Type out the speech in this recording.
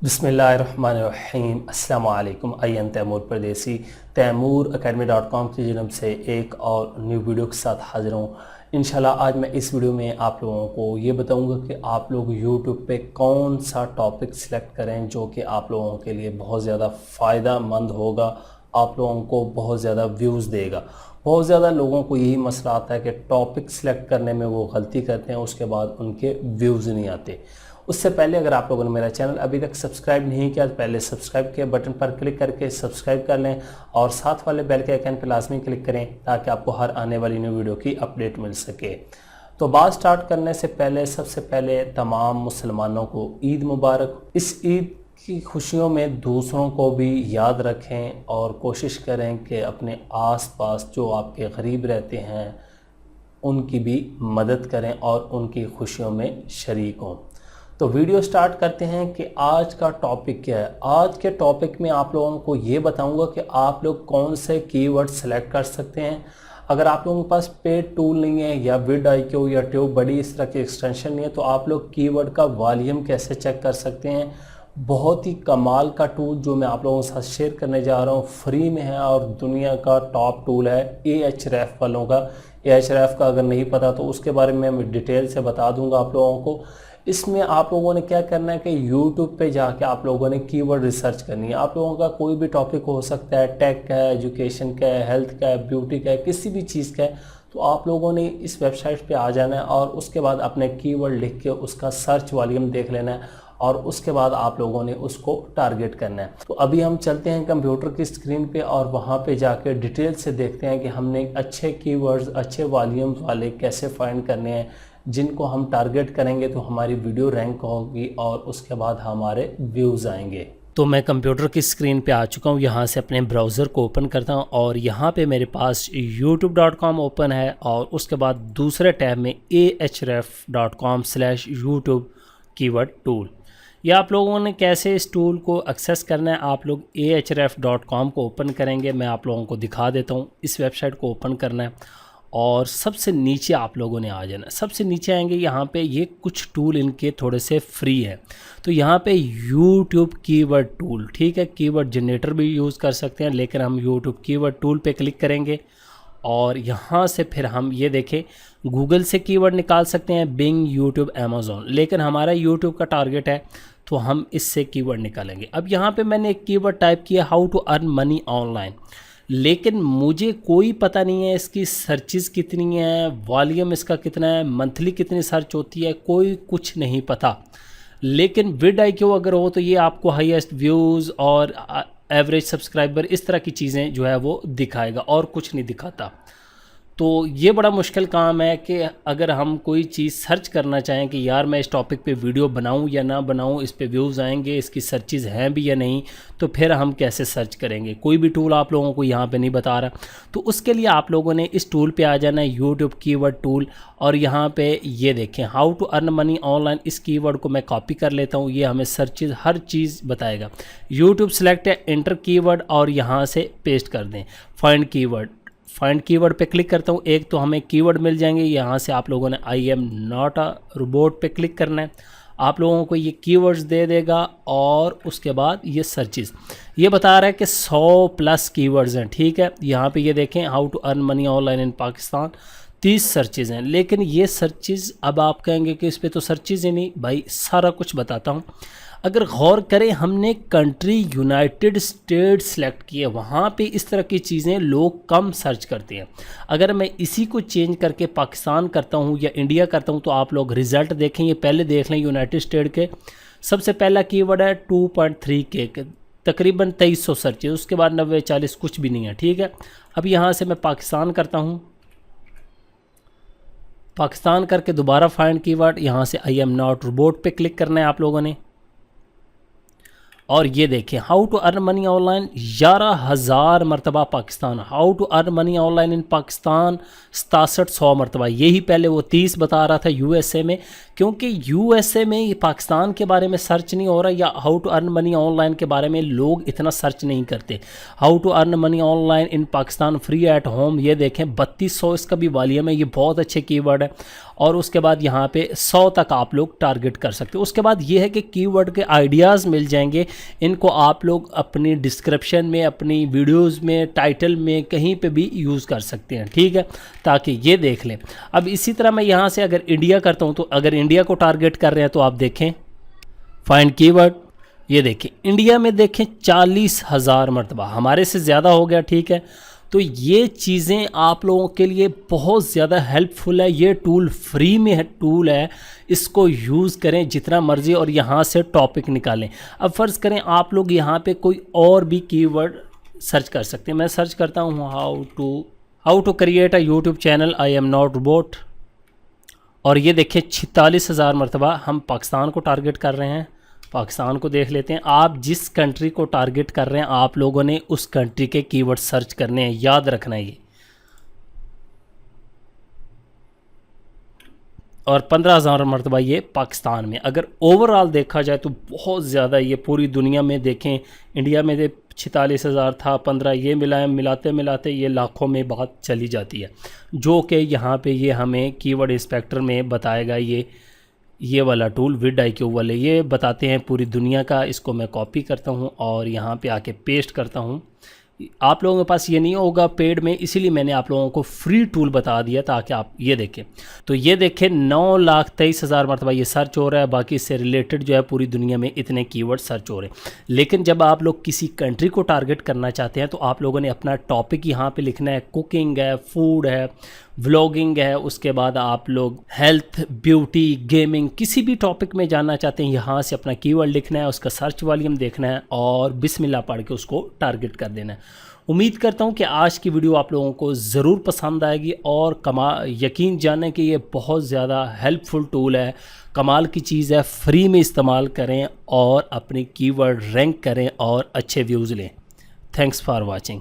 बिस्मिल्लाहिर्रहमानिर्रहीम। अस्सलाम वालेकुम। आई एम तैमूर परदेसी तैमूर academy.com की जन्म से एक और न्यू वीडियो के साथ हाजिर हूँ। इंशाल्लाह आज मैं इस वीडियो में आप लोगों को ये बताऊंगा कि आप लोग यूट्यूब पे कौन सा टॉपिक सिलेक्ट करें जो कि आप लोगों के लिए बहुत ज़्यादा फ़ायदा मंद होगा, आप लोगों को बहुत ज़्यादा व्यूज़ देगा। बहुत ज़्यादा लोगों को यही मसला आता है कि टॉपिक सिलेक्ट करने में वो गलती करते हैं, उसके बाद उनके व्यूज़ नहीं आते। उससे पहले अगर आप लोगों ने मेरा चैनल अभी तक सब्सक्राइब नहीं किया तो पहले सब्सक्राइब के बटन पर क्लिक करके सब्सक्राइब कर लें और साथ वाले बेल के आइकन पर लाजमी क्लिक करें ताकि आपको हर आने वाली न्यू वीडियो की अपडेट मिल सके। तो बात स्टार्ट करने से पहले सबसे पहले तमाम मुसलमानों को ईद मुबारक। इस ईद की खुशियों में दूसरों को भी याद रखें और कोशिश करें कि अपने आसपास जो आपके गरीब रहते हैं उनकी भी मदद करें और उनकी खुशियों में शरीक हों। तो वीडियो स्टार्ट करते हैं कि आज का टॉपिक क्या है। आज के टॉपिक में आप लोगों को ये बताऊंगा कि आप लोग कौन से कीवर्ड सेलेक्ट कर सकते हैं। अगर आप लोगों के पास पेड टूल नहीं है या vidIQ या ट्यूब बड़ी इस तरह की एक्सटेंशन नहीं है तो आप लोग कीवर्ड का वॉल्यूम कैसे चेक कर सकते हैं। बहुत ही कमाल का टूल जो मैं आप लोगों के साथ शेयर करने जा रहा हूँ, फ्री में है और दुनिया का टॉप टूल है Ahref वालों का। Ahref का अगर नहीं पता तो उसके बारे में मैं डिटेल से बता दूंगा आप लोगों को। इसमें आप लोगों ने क्या करना है कि YouTube पे जाके आप लोगों ने कीवर्ड रिसर्च करनी है। आप लोगों का कोई भी टॉपिक हो सकता है, टेक का है, एजुकेशन का है, हेल्थ का है, ब्यूटी का है, किसी भी चीज़ का है। तो आप लोगों ने इस वेबसाइट पे आ जाना है और उसके बाद अपने कीवर्ड लिख के उसका सर्च वॉल्यूम देख लेना है और उसके बाद आप लोगों ने उसको टारगेट करना है। तो अभी हम चलते हैं कंप्यूटर की स्क्रीन पे और वहाँ पे जाके डिटेल से देखते हैं कि हमने अच्छे कीवर्ड्स, अच्छे वॉल्यूम्स वाले कैसे फाइंड करने हैं जिनको हम टारगेट करेंगे तो हमारी वीडियो रैंक होगी और उसके बाद हमारे व्यूज़ आएंगे। तो मैं कंप्यूटर की स्क्रीन पे आ चुका हूँ। यहाँ से अपने ब्राउज़र को ओपन करता हूँ और यहाँ पे मेरे पास youtube.com ओपन है और उसके बाद दूसरे टैब में ahref.com/youtube कीवर्ड टूल। या आप लोगों ने कैसे इस टूल को एक्सेस करना है, आप लोग ahref.com को ओपन करेंगे। मैं आप लोगों को दिखा देता हूँ। इस वेबसाइट को ओपन करना है और सबसे नीचे आप लोगों ने आ जाना। सबसे नीचे आएंगे, यहाँ पे ये कुछ टूल इनके थोड़े से फ्री है। तो यहाँ पे YouTube कीवर्ड टूल, ठीक है, कीवर्ड जनरेटर भी यूज़ कर सकते हैं लेकिन हम YouTube कीवर्ड टूल पे क्लिक करेंगे और यहाँ से फिर हम ये देखें गूगल से कीवर्ड निकाल सकते हैं, बिंग, यूट्यूब, अमेज़ॉन, लेकिन हमारा यूट्यूब का टारगेट है तो हम इससे कीवर्ड निकालेंगे। अब यहाँ पे मैंने एक कीवर्ड टाइप किया, how to earn money online, लेकिन मुझे कोई पता नहीं है इसकी सर्चेस कितनी है, वॉल्यूम इसका कितना है, मंथली कितनी सर्च होती है, कोई कुछ नहीं पता। लेकिन vidIQ अगर हो तो ये आपको हाईएस्ट व्यूज़ और एवरेज सब्सक्राइबर इस तरह की चीज़ें जो है वो दिखाएगा और कुछ नहीं दिखाता। तो ये बड़ा मुश्किल काम है कि अगर हम कोई चीज़ सर्च करना चाहें कि यार मैं इस टॉपिक पे वीडियो बनाऊं या ना बनाऊं, इस पे व्यूज़ आएंगे, इसकी सर्चेज़ हैं भी या नहीं, तो फिर हम कैसे सर्च करेंगे। कोई भी टूल आप लोगों को यहाँ पे नहीं बता रहा। तो उसके लिए आप लोगों ने इस टूल पे आ जाना है, यूट्यूब कीवर्ड टूल, और यहाँ पे ये देखें how to earn money online. इस कीवर्ड को मैं कॉपी कर लेता हूँ, ये हमें सर्चेज हर चीज़ बताएगा। यूट्यूब सेलेक्ट है, एंटर कीवर्ड और यहाँ से पेस्ट कर दें, फाइंड कीवर्ड। फाइंड कीवर्ड पे क्लिक करता हूँ, एक तो हमें कीवर्ड मिल जाएंगे। यहाँ से आप लोगों ने आई एम नॉट अ रोबोट पे क्लिक करना है। आप लोगों को ये कीवर्ड्स दे देगा और उसके बाद ये सर्चेस, ये बता रहा है कि 100+ कीवर्ड्स हैं, ठीक है। यहाँ पे ये देखें how to earn money online in Pakistan, 30 searches हैं। लेकिन ये सर्चेज़, अब आप कहेंगे कि इस पर तो सर्चेज़ ही नहीं, भाई सारा कुछ बताता हूँ। अगर गौर करें, हमने कंट्री यूनाइटेड स्टेट्स सेलेक्ट किए, वहाँ पे इस तरह की चीज़ें लोग कम सर्च करते हैं। अगर मैं इसी को चेंज करके पाकिस्तान करता हूँ या इंडिया करता हूँ तो आप लोग रिज़ल्ट देखें। ये पहले देख लें यूनाइटेड स्टेट के। सबसे पहला कीवर्ड है 2.3K, तकरीबन 2300 सर्च है। उसके बाद 90-40 कुछ भी नहीं है, ठीक है। अब यहाँ से मैं पाकिस्तान करता हूँ, पाकिस्तान करके दोबारा फाइंड कीवर्ड, यहाँ से आई एम नॉट रोबोट पे क्लिक करना है आप लोगों ने। और ये देखें how to earn money online 11,000 मरतबा Pakistan, how to earn money online in Pakistan 6700 मरतबा। यही पहले वो 30 बता रहा था यूएसए में, क्योंकि यूएसए में ये पाकिस्तान के बारे में सर्च नहीं हो रहा, या how to earn money online के बारे में लोग इतना सर्च नहीं करते। How to earn money online in Pakistan free at home, ये देखें 3200 इसका भी वॉल्यूम है, ये बहुत अच्छे कीवर्ड है। और उसके बाद यहाँ पे 100 तक आप लोग टारगेट कर सकते हो। उसके बाद ये है कि कीवर्ड के आइडियाज़ मिल जाएंगे, इनको आप लोग अपनी डिस्क्रिप्शन में, अपनी वीडियोस में, टाइटल में, कहीं पे भी यूज़ कर सकते हैं, ठीक है, ताकि ये देख लें। अब इसी तरह मैं यहाँ से अगर इंडिया करता हूँ, तो अगर इंडिया को टारगेट कर रहे हैं तो आप देखें फाइंड कीवर्ड, ये देखें इंडिया में देखें 40,000 मरतबा, हमारे से ज़्यादा हो गया, ठीक है। तो ये चीज़ें आप लोगों के लिए बहुत ज़्यादा हेल्पफुल है। ये टूल फ्री में है, टूल है, इसको यूज़ करें जितना मर्ज़ी और यहाँ से टॉपिक निकालें। अब फ़र्ज़ करें आप लोग यहाँ पे कोई और भी कीवर्ड सर्च कर सकते हैं। मैं सर्च करता हूँ how to create a YouTube channel, I am not robot, और ये देखिए 46,000 मरतबा हम पाकिस्तान को टारगेट कर रहे हैं। पाकिस्तान को देख लेते हैं। आप जिस कंट्री को टारगेट कर रहे हैं आप लोगों ने उस कंट्री के कीवर्ड सर्च करने हैं, याद रखना है ये। और 15,000 मरतबा ये पाकिस्तान में। अगर ओवरऑल देखा जाए तो बहुत ज़्यादा, ये पूरी दुनिया में देखें, इंडिया में 46,000 था, 15 ये मिलाते मिलाते ये लाखों में बात चली जाती है, जो कि यहाँ पे ये हमें कीवर्ड इंस्पेक्टर में बताएगा। ये वाला टूल vidIQ वाले ये बताते हैं पूरी दुनिया का। इसको मैं कॉपी करता हूँ और यहाँ पे आके पेस्ट करता हूँ। आप लोगों के पास ये नहीं होगा पेड में, इसीलिए मैंने आप लोगों को फ्री टूल बता दिया ताकि आप ये देखें। तो ये देखें 9,23,000 मरतबा ये सर्च हो रहा है, बाकी इससे रिलेटेड जो है पूरी दुनिया में इतने कीवर्ड सर्च हो रहे हैं। लेकिन जब आप लोग किसी कंट्री को टारगेट करना चाहते हैं तो आप लोगों ने अपना टॉपिक यहाँ पे लिखना है। कुकिंग है, फूड है, व्लॉगिंग है, उसके बाद आप लोग हेल्थ, ब्यूटी, गेमिंग, किसी भी टॉपिक में जानना चाहते हैं, यहाँ से अपना कीवर्ड लिखना है, उसका सर्च वॉल्यूम देखना है और बिस्मिल्लाह पढ़ के उसको टारगेट कर देना है। उम्मीद करता हूँ कि आज की वीडियो आप लोगों को ज़रूर पसंद आएगी और यकीन जाने कि ये बहुत ज़्यादा हेल्पफुल टूल है, कमाल की चीज़ है। फ्री में इस्तेमाल करें और अपनी कीवर्ड रैंक करें और अच्छे व्यूज़ लें। Thanks for watching.